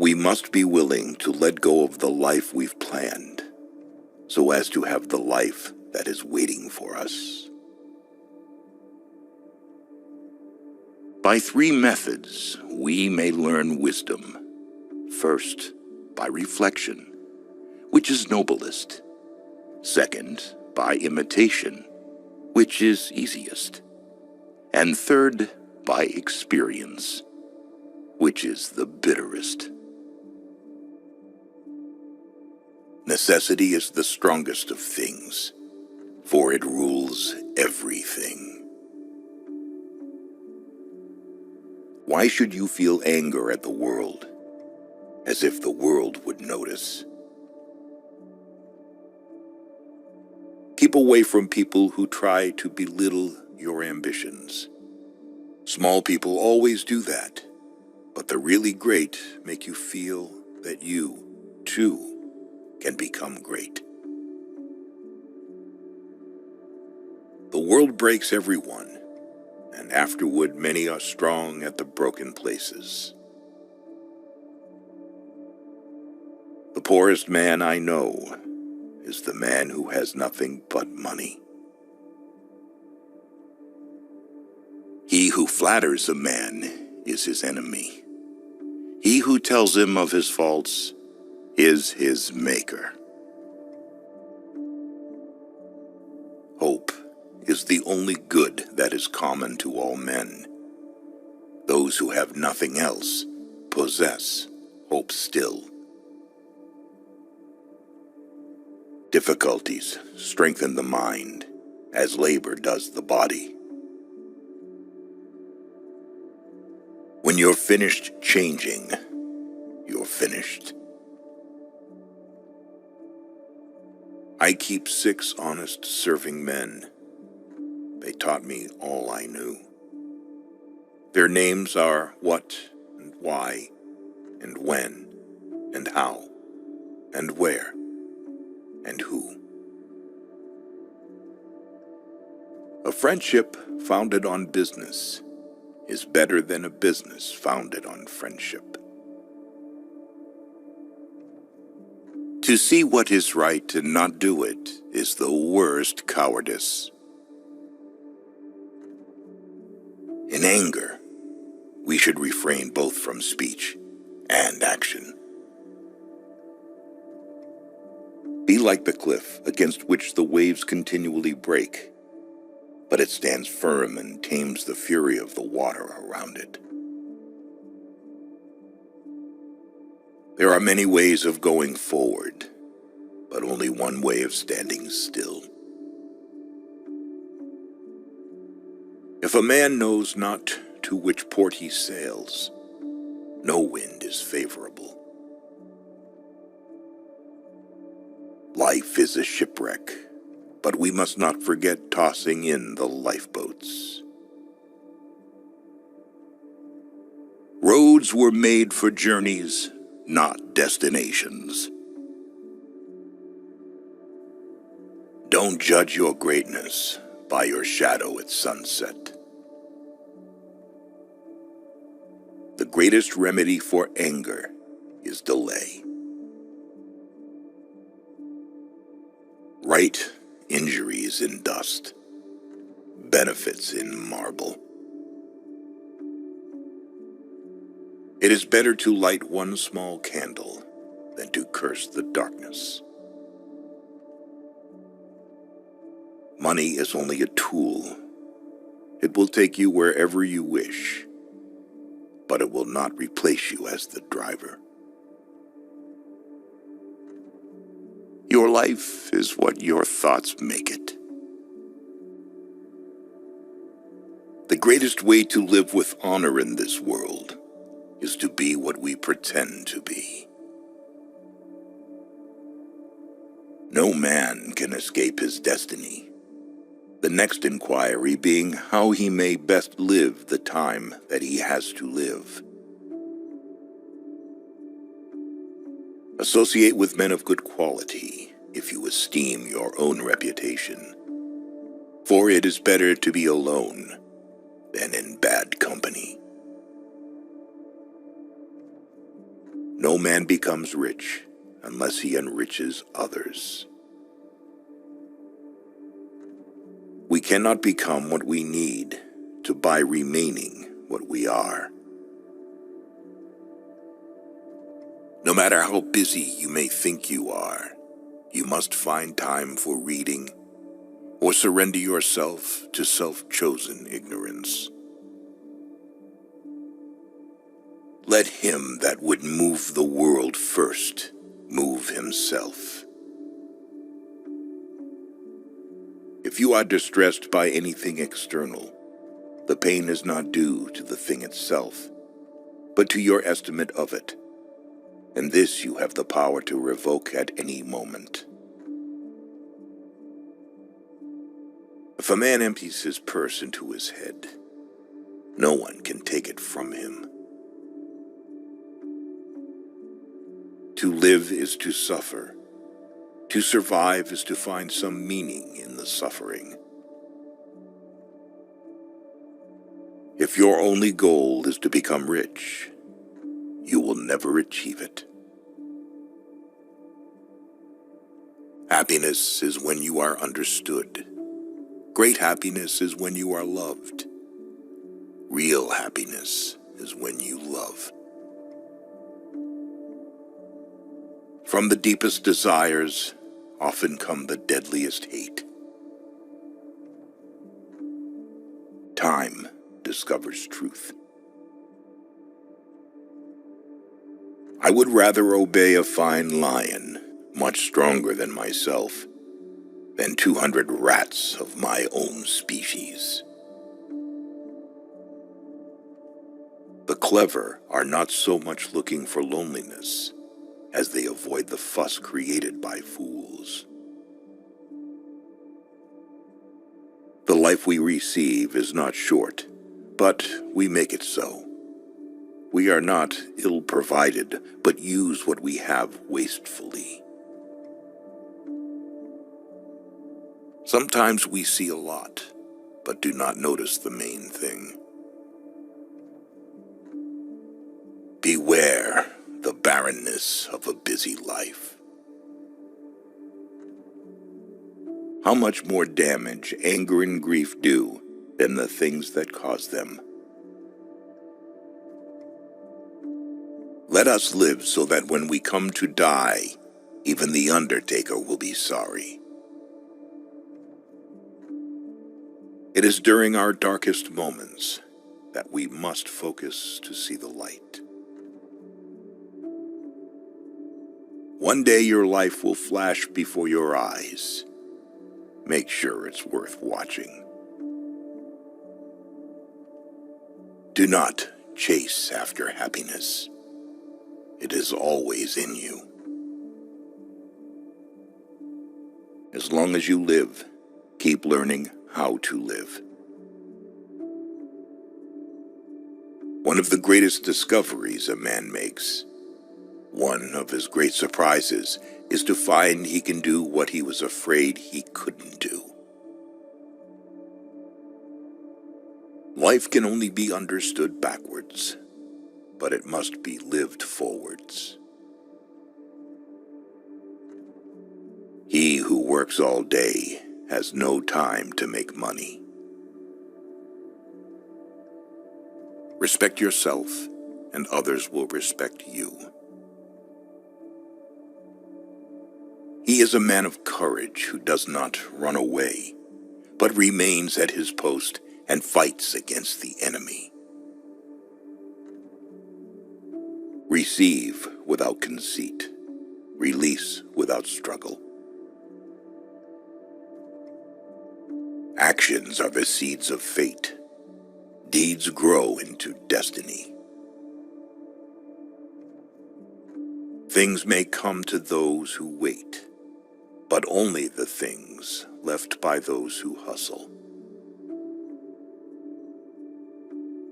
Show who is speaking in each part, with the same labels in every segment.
Speaker 1: We must be willing to let go of the life we've planned, so as to have the life that is waiting for us. By three methods, we may learn wisdom. First, by reflection, which is noblest. Second, by imitation, which is easiest. And third, by experience, which is the bitterest. Necessity is the strongest of things, for it rules everything. Why should you feel anger at the world, as if the world would notice? Keep away from people who try to belittle your ambitions. Small people always do that, but the really great make you feel that you, too, can become great. The world breaks everyone, and afterward many are strong at the broken places. The poorest man I know is the man who has nothing but money. He who flatters a man is his enemy. He who tells him of his faults is his maker. Hope is the only good that is common to all men. Those who have nothing else possess hope still. Difficulties strengthen the mind, as labor does the body. When you're finished changing, you're finished. I keep 6 honest serving men. They taught me all I knew. Their names are what and why and when and how and where and who. A friendship founded on business is better than a business founded on friendship. To see what is right and not do it is the worst cowardice. In anger, we should refrain both from speech and action. Be like the cliff against which the waves continually break, but it stands firm and tames the fury of the water around it. There are many ways of going forward, but only one way of standing still. If a man knows not to which port he sails, no wind is favorable. Life is a shipwreck, but we must not forget tossing in the lifeboats. Roads were made for journeys, not destinations. Don't judge your greatness by your shadow at sunset. The greatest remedy for anger is delay. Right injuries in dust, benefits in marble. It is better to light one small candle than to curse the darkness. Money is only a tool. It will take you wherever you wish, but it will not replace you as the driver. Your life is what your thoughts make it. The greatest way to live with honor in this world is to be what we pretend to be. No man can escape his destiny, the next inquiry being how he may best live the time that he has to live. Associate with men of good quality if you esteem your own reputation, for it is better to be alone than in bad company. No man becomes rich unless he enriches others. We cannot become what we need to buy remaining what we are. No matter how busy you may think you are, you must find time for reading or surrender yourself to self-chosen ignorance. Let him that would move the world first move himself. If you are distressed by anything external, the pain is not due to the thing itself, but to your estimate of it, and this you have the power to revoke at any moment. If a man empties his purse into his head, no one can take it from him. To live is to suffer. To survive is to find some meaning in the suffering. If your only goal is to become rich, you will never achieve it. Happiness is when you are understood. Great happiness is when you are loved. Real happiness is when you love. From the deepest desires often come the deadliest hate. Time discovers truth. I would rather obey a fine lion, much stronger than myself, than 200 rats of my own species. The clever are not so much looking for loneliness as they avoid the fuss created by fools. The life we receive is not short, but we make it so. We are not ill-provided, but use what we have wastefully. Sometimes we see a lot, but do not notice the main thing. Beware the barrenness of a busy life. How much more damage anger and grief do than the things that cause them? Let us live so that when we come to die, even the undertaker will be sorry. It is during our darkest moments that we must focus to see the light. One day your life will flash before your eyes. Make sure it's worth watching. Do not chase after happiness. It is always in you. As long as you live, keep learning how to live. One of the greatest discoveries a man makes, one of his great surprises, is to find he can do what he was afraid he couldn't do. Life can only be understood backwards, but it must be lived forwards. He who works all day has no time to make money. Respect yourself, and others will respect you. He is a man of courage who does not run away, but remains at his post and fights against the enemy. Receive without conceit. Release without struggle. Actions are the seeds of fate. Deeds grow into destiny. Things may come to those who wait, but only the things left by those who hustle.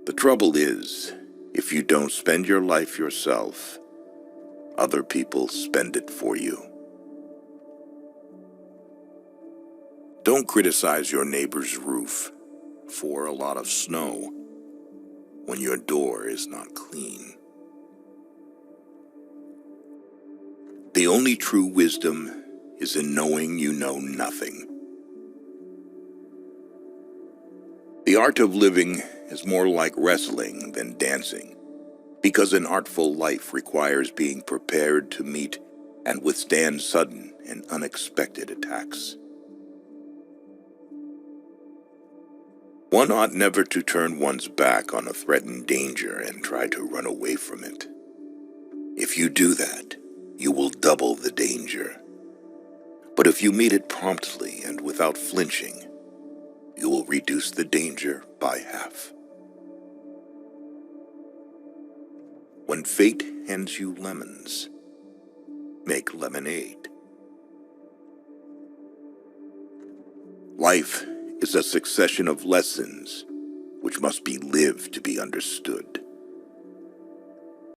Speaker 1: The trouble is, if you don't spend your life yourself, other people spend it for you. Don't criticize your neighbor's roof for a lot of snow when your door is not clean. The only true wisdom is in knowing you know nothing. The art of living is more like wrestling than dancing, because an artful life requires being prepared to meet and withstand sudden and unexpected attacks. One ought never to turn one's back on a threatened danger and try to run away from it. If you do that, you will double the danger. But if you meet it promptly and without flinching, you will reduce the danger by half. When fate hands you lemons, make lemonade. Life is a succession of lessons which must be lived to be understood.